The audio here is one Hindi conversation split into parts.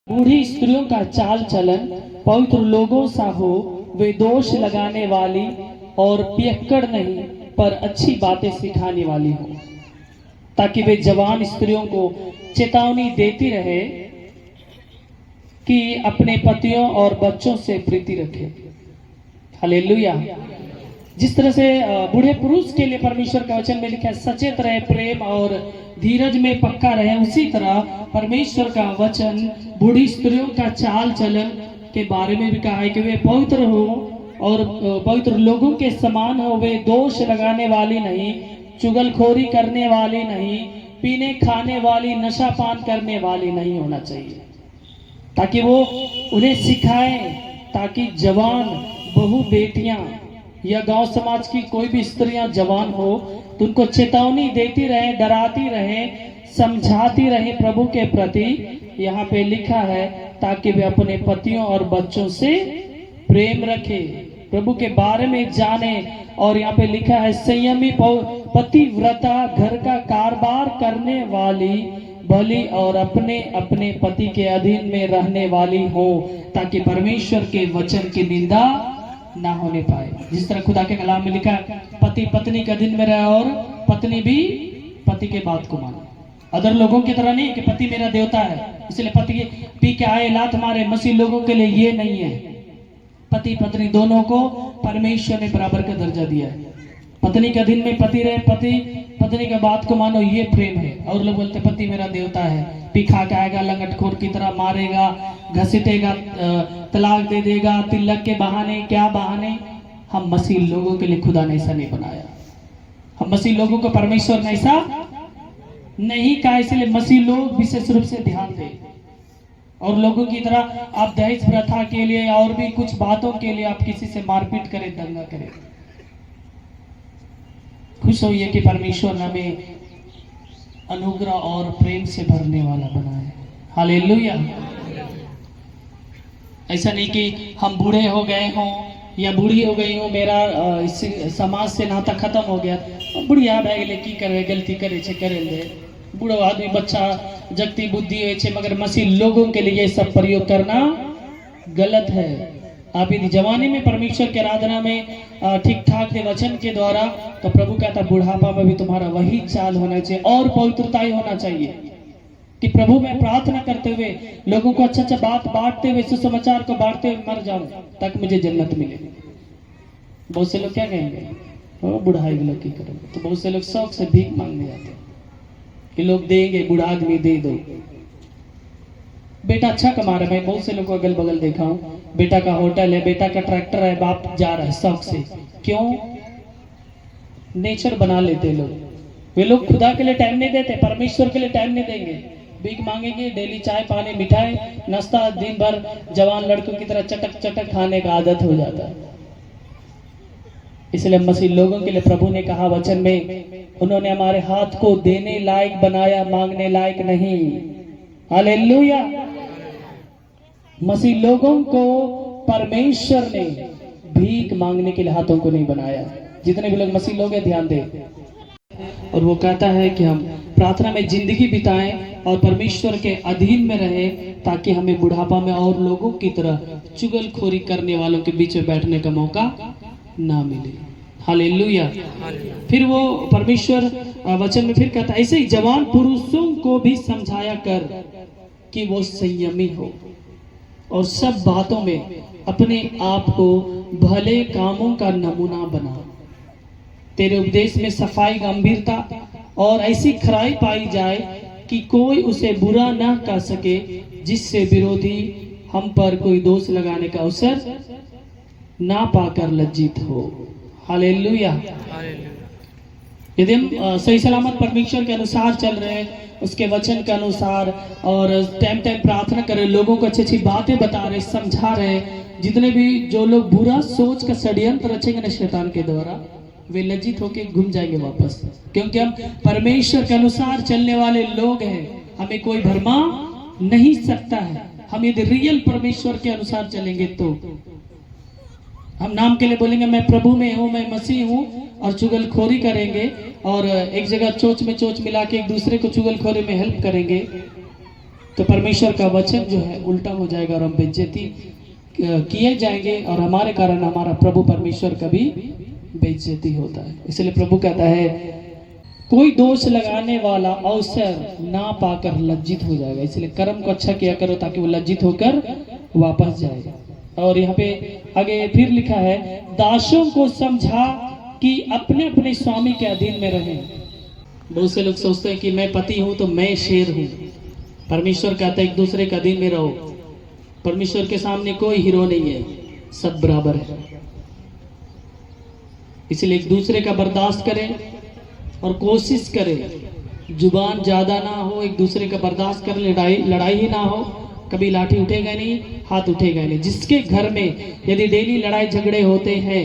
बूढ़ी स्त्रियों का चाल चलन पवित्र लोगों सा हो, वे दोष लगाने वाली और पियक्कड़ नहीं पर अच्छी बातें सिखाने वाली हो, ताकि वे जवान स्त्रियों को चेतावनी देती रहे कि अपने पतियों और बच्चों से प्रीति रखे। हालेलुया। जिस तरह से बूढ़े पुरुष के लिए परमेश्वर का वचन में लिखा है सचेत रहे, प्रेम और धीरज में पक्का रहे, उसी तरह परमेश्वर का वचन बूढ़ी स्त्रियों का चाल चलन के बारे में भी कहा है कि वे पवित्र हो और पवित्र लोगों के समान हो, वे दोष लगाने वाली नहीं, चुगलखोरी करने वाली नहीं, पीने खाने वाली, नशा पान करने वाली नहीं होना चाहिए, ताकि वो उन्हें सिखाएं, ताकि जवान बहु बेटियां या गांव समाज की कोई भी स्त्रियां जवान हो तो उनको चेतावनी देती रहे, डराती रहे, समझाती रहे प्रभु के प्रति। यहाँ पे लिखा है ताकि वे अपने पतियों और बच्चों से प्रेम रखे, प्रभु के बारे में जाने। और यहाँ पे लिखा है संयमी पतिव्रता, घर का कारोबार करने वाली भली और अपने अपने पति के अधीन में रहने वाली हो, ताकि परमेश्वर के वचन की निंदा ना होने पाए। जिस तरह खुदा के कलाम में लिखा है पति पत्नी के अधीन में रहे और पत्नी भी पति के बात को माने। अदर लोगों की तरह नहीं कि पति मेरा देवता है इसलिए पति पी के आए लात मारे। मसीह लोगों के लिए ये नहीं है। पति पत्नी दोनों को परमेश्वर ने बराबर का दर्जा दिया है। पत्नी के अधीन में पति रहे, पति पत्नी के बात को मानो, ये प्रेम है। और लोग बोलते पति मेरा देवता है, पी खा के आएगा, लंगटखोर की तरह मारेगा, घसीटेगा, तलाक दे देगा, तिलक के बहाने, क्या बहाने। हम मसीह लोगों के लिए खुदा ने ऐसा नहीं बनाया। हम मसीह लोगों को परमेश्वर ने ऐसा नहीं कहा, इसलिए मसीह लोग विशेष रूप से ध्यान दें। और लोगों की तरह आप दहेज प्रथा के लिए और भी कुछ बातों के लिए आप किसी से मारपीट करें, दंगा करें। खुश होइए कि परमेश्वर ने हमें अनुग्रह और प्रेम से भरने वाला बना है। हालेलुया। ऐसा नहीं कि हम बूढ़े हो गए हों या बूढ़ी हो गई हूँ, मेरा इस समाज से नाता खत्म हो गया, बुढ़िया भै गेले की करे, गलती करे छे करे दे, बूढ़ो आदमी बच्चा जगती बुद्धि है छे, मगर मसीह लोगों के लिए ये सब प्रयोग करना गलत है। आप यदि जवानी में परमेश्वर की आराधना में ठीक ठाक थे वचन के द्वारा, तो प्रभु कहता बुढ़ापा में भी तुम्हारा वही चाल होना चाहिए और पवित्रता ही होना चाहिए कि प्रभु में प्रार्थना करते हुए, लोगों को अच्छा अच्छा बात बांटते हुए, सुसमाचार को बांटते हुए मर जाऊं ताकि मुझे जन्नत मिले। बहुत से लोग क्या कहेंगे, ओ बुढ़ाई लोग की करेंगे, तो बहुत से लोग शौक से भीख मांगने जाते हैं कि लोग देंगे, बूढ़ा आदमी दे दो। बेटा अच्छा कमा रहा है, मैं बहुत से लोग को अगल बगल देखा हूँ, बेटा का होटल है, बेटा का ट्रैक्टर है, बाप जा रहा है शौक से। क्यों? नेचर बना लेते लोग। वे लोग खुदा के लिए टाइम नहीं देते, परमेश्वर के लिए टाइम नहीं देंगे, भीख मांगेंगे, डेली चाय पानी मिठाई नाश्ता, दिन भर जवान लड़कों की तरह चटक चटक खाने का आदत हो जाता है। इसलिए मसीह लोगों के लिए प्रभु ने कहा वचन में, उन्होंने हमारे हाथ को देने लायक बनाया, मांगने लायक नहीं। हालेलुया। मसीह लोगों को परमेश्वर ने भीख मांगने के लिए हाथों को नहीं बनाया। जितने भी लोग मसीह लोग हैं ध्यान दें। और वो कहता है कि हम प्रार्थना में जिंदगी बिताएं और परमेश्वर के अधीन में रहें, ताकि हमें बुढ़ापा में और लोगों की तरह चुगलखोरी करने वालों के बीच में बैठने का मौका ना मिले। हालेलुया। फिर वो परमेश्वर वचन में फिर कहता है ऐसे ही जवान पुरुषों को भी समझाया कर कि वो संयमी हो और सब बातों में अपने आप को भले कामों का नमूना बना। तेरे उपदेश में सफाई, गंभीरता और ऐसी खराई पाई जाए कि कोई उसे बुरा ना कर सके, जिससे विरोधी हम पर कोई दोष लगाने का अवसर ना पाकर लज्जित हो। हालेलुया। यदि हम सही सलामत परमेश्वर के अनुसार चल रहे हैं, उसके वचन के अनुसार, और टाइम टाइम प्रार्थना कर रहे, लोगों को अच्छी अच्छी बातें बता रहे, समझा रहे, जितने भी जो लोग बुरा सोच का षड्यंत्र रचेंगे ना शैतान के द्वारा, वे लज्जित होकर घूम जाएंगे वापस, क्योंकि हम परमेश्वर के अनुसार चलने वाले लोग हैं। हमें कोई भरमा नहीं सकता है। हम यदि रियल परमेश्वर के अनुसार चलेंगे तो हम नाम के लिए बोलेंगे मैं प्रभु में हूँ, मैं मसीह हूँ, और चुगलखोरी करेंगे और एक जगह चोच में चोच मिला के एक दूसरे को चुगलखोरी में हेल्प करेंगे, तो परमेश्वर का वचन जो है उल्टा हो जाएगा और हम बेइज्जती किए जाएंगे, और हमारे कारण हमारा प्रभु परमेश्वर का भी बेइज्जती होता है। इसलिए प्रभु कहता है कोई दोष लगाने वाला अवसर ना पाकर लज्जित हो जाएगा। इसलिए कर्म को अच्छा किया करो ताकि वो लज्जित होकर वापस जाए। और यहाँ पे आगे फिर लिखा है, दासों को समझा कि अपने अपने स्वामी के अधीन में रहें। बहुत से लोग सोचते हैं कि मैं पति हूं तो मैं शेर हूं। परमेश्वर कहता है एक दूसरे के अधीन में रहो। परमेश्वर के सामने कोई हीरो नहीं है, सब बराबर है। इसलिए एक दूसरे का बर्दाश्त करें और कोशिश करें जुबान ज्यादा ना हो, एक दूसरे का बर्दाश्त करें, लड़ाई ही ना हो। कभी लाठी उठेगा नहीं, हाथ उठेगा नहीं। जिसके घर में यदि डेली लड़ाई झगड़े होते हैं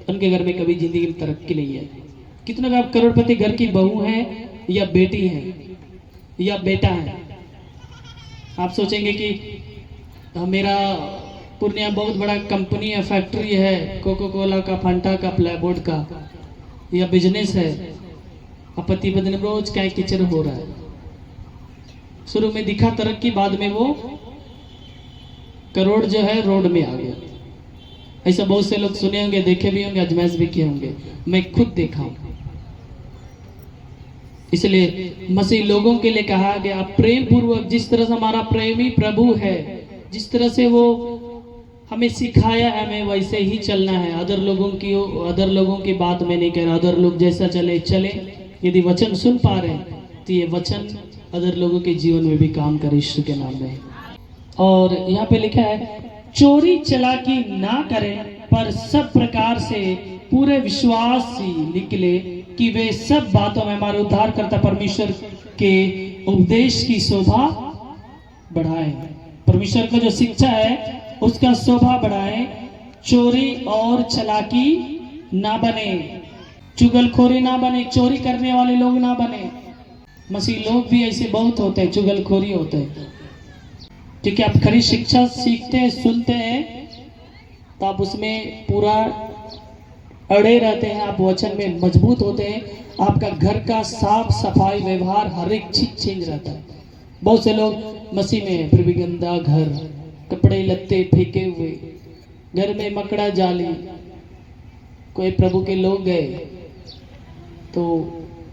उनके घर में कभी जिंदगी में तरक्की नहीं है। कितने भी आप करोड़पति घर की बहू हैं या बेटी हैं या बेटा है, आप सोचेंगे कि मेरा पूर्णिया बहुत बड़ा कंपनी है, फैक्ट्री है, कोको कोला का, फंटा का, प्लाईवुड का या बिजनेस है, पति पत्नी रोज क्या किचर हो रहा है। शुरू में दिखा तरक्की, बाद में वो करोड़ जो है रोड में आ गया। ऐसा बहुत से लोग सुने होंगे, देखे भी होंगे, अजमाइश भी किए होंगे, मैं खुद देखा हूं। इसलिए मसीह लोगों के लिए कहा गया प्रेम पूर्वक, जिस तरह से हमारा प्रेमी प्रभु है, जिस तरह से वो हमें सिखाया है, हमें वैसे ही चलना है। अदर लोगों की बात में नहीं कह रहा, अदर लोग जैसा चले चले। यदि वचन सुन पा रहे हैं तो ये वचन अदर लोगों के जीवन में भी काम करे यीशु के नाम में। और यहाँ पे लिखा है चोरी चलाकी ना करें, पर सब प्रकार से पूरे विश्वास से निकले कि वे सब बातों में हमारे उद्धारकर्ता परमेश्वर के उपदेश की शोभा बढ़ाएं। परमेश्वर का जो शिक्षा है उसका शोभा बढ़ाएं। चोरी और चलाकी ना बने, चुगलखोरी ना बने, चोरी करने वाले लोग ना बने। मसीह लोग भी ऐसे बहुत होते हैं, चुगलखोरी होते हैं। क्योंकि आप खरी शिक्षा सीखते हैं, सुनते हैं, तो आप उसमें पूरा अड़े रहते हैं, आप वचन में मजबूत होते हैं। आपका घर का साफ सफाई व्यवहार हर एक चीज चेंज रहता है। बहुत से लोग मसीह में हैं फिर भी गंदा घर, कपड़े लत्ते फेंके हुए, घर में मकड़ा जाली। कोई प्रभु के लोग गए तो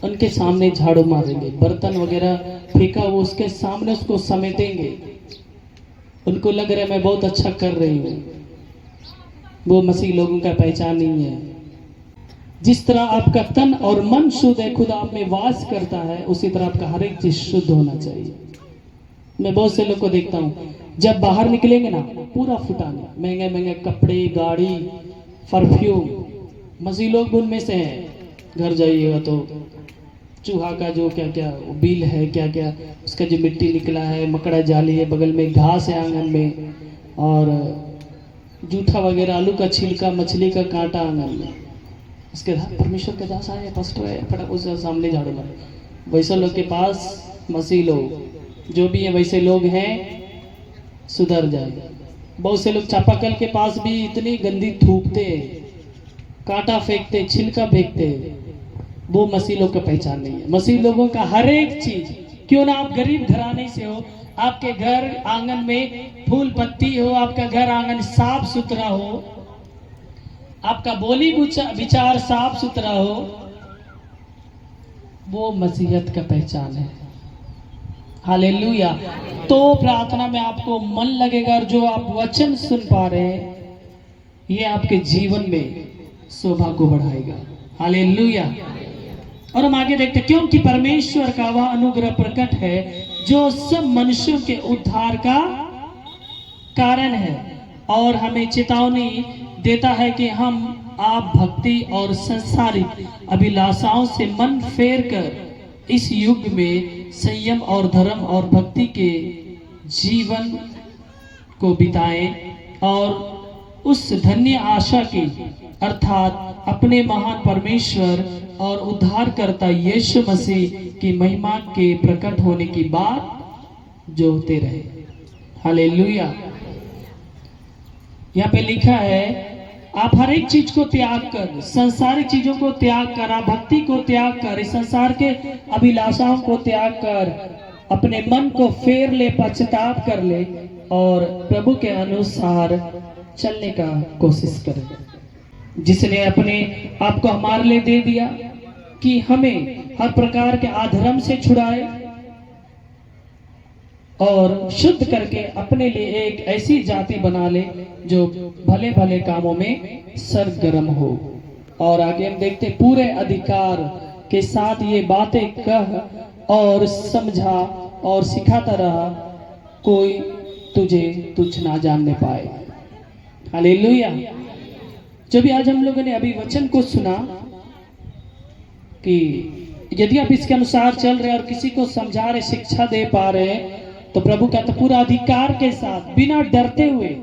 उनके सामने झाड़ू मारेंगे, बर्तन वगैरह फेंका वो उसके सामने उसको समेटेंगे। उनको लग रहा है मैं बहुत अच्छा कर रही हूँ। वो मसीह लोगों का पहचान नहीं है। जिस तरह आपका तन और मन शुद्ध है, खुद आप में वास करता है, उसी तरह आपका हर एक चीज शुद्ध होना चाहिए। मैं बहुत से लोग को देखता हूँ, जब बाहर निकलेंगे ना पूरा फुटाने, महंगे महंगे कपड़े, गाड़ी, परफ्यूम। मसीह लोग उनमें से हैं। घर जाइएगा तो चूहा का जो क्या क्या बिल है, क्या क्या उसका जो मिट्टी निकला है, मकड़ा जाली है, बगल में घास है आंगन में, और जूठा वगैरह, आलू का छिलका, मछली का कांटा आंगन में। उसके बाद परमेश्वर का दास आए, पास्टर है, फटाक उसके सामने झाड़ू मारे। वैसे लोग के पास मसीह लोग जो भी है वैसे लोग हैं, सुधर जाए। बहुत से लोग चापाकल के पास भी इतनी गंदी थूकते हैं, कांटा फेंकते, छिलका फेंकते। वो मसीह लोग का पहचान नहीं है। मसीह लोगों का हर एक चीज, क्यों ना आप गरीब घराने से हो, आपके घर आंगन में फूल पत्ती हो, आपका घर आंगन साफ सुथरा हो, आपका बोली विचार साफ सुथरा हो, वो मसीहत का पहचान है। हालेलुया। तो प्रार्थना में आपको मन लगेगा, और जो आप वचन सुन पा रहे हैं ये आपके जीवन में शोभा को बढ़ाएगा। हालेलुया। और हम आगे देखते, क्योंकि परमेश्वर का वह अनुग्रह प्रकट है जो सब मनुष्यों के उद्धार का कारण है, और हमें चेतावनी देता है कि हम आप भक्ति और संसारिक अभिलाषाओं से मन फेर कर इस युग में संयम और धर्म और भक्ति के जीवन को बिताएं, और उस धन्य आशा की अर्थात अपने महान परमेश्वर और उद्धारकर्ता यीशु मसीह की महिमा के प्रकट होने की बात जोते रहे। हालेलुया। यहाँ पे लिखा है आप हर एक चीज को त्याग कर, संसारिक चीजों को त्याग कर, आप भक्ति को त्याग कर, इस संसार के अभिलाषाओं को त्याग कर, अपने मन को फेर ले, पश्चाताप कर ले और प्रभु के अनुसार चलने का कोशिश करे। जिसने अपने आप को हमारे लिए दे दिया कि हमें हर प्रकार के अधर्म से छुड़ाए और शुद्ध करके अपने लिए एक ऐसी जाति बना ले जो भले भले कामों में सरगर्म हो। और आगे हम देखते पूरे अधिकार के साथ ये बातें कह और समझा और सिखाता रहा, कोई तुझे तुच्छ ना जानने पाए। हालेलुया। जो भी आज हम लोगों ने अभी वचन को सुना कि यदि आप इसके अनुसार चल रहे और किसी को समझा रहे, शिक्षा दे पा रहे, तो प्रभु का तो पूरा अधिकार के साथ बिना डरते हुए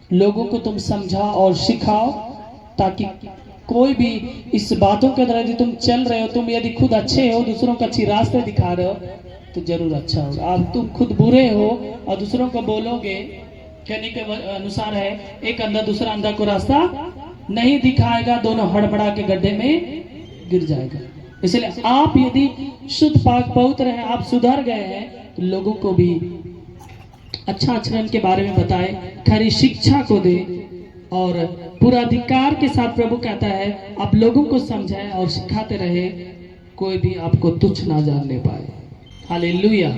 लोगों को तुम समझा और सिखाओ, ताकि कोई भी इस बातों के द्वारा यदि तुम चल रहे हो, तुम यदि खुद अच्छे हो, दूसरों को अच्छी रास्ते दिखा रहे हो, तो जरूर अच्छा होगा। अब तुम खुद बुरे हो और दूसरों को बोलोगे, कहने के अनुसार है, एक अंधा दूसरा अंधा को रास्ता नहीं दिखाएगा, दोनों हड़बड़ा के गड्ढे में गिर जाएगा। इसलिए आप यदि शुद्ध पाक पवित्र हैं, आप सुधर गए हैं, तो लोगों को भी अच्छा आचरण के बारे में बताएं, खरी शिक्षा को दे और पूरा अधिकार के साथ प्रभु कहता है आप लोगों को समझाएं और सिखाते रहे, कोई भी आपको तुच्छ ना जानने पाए। हालेलुया।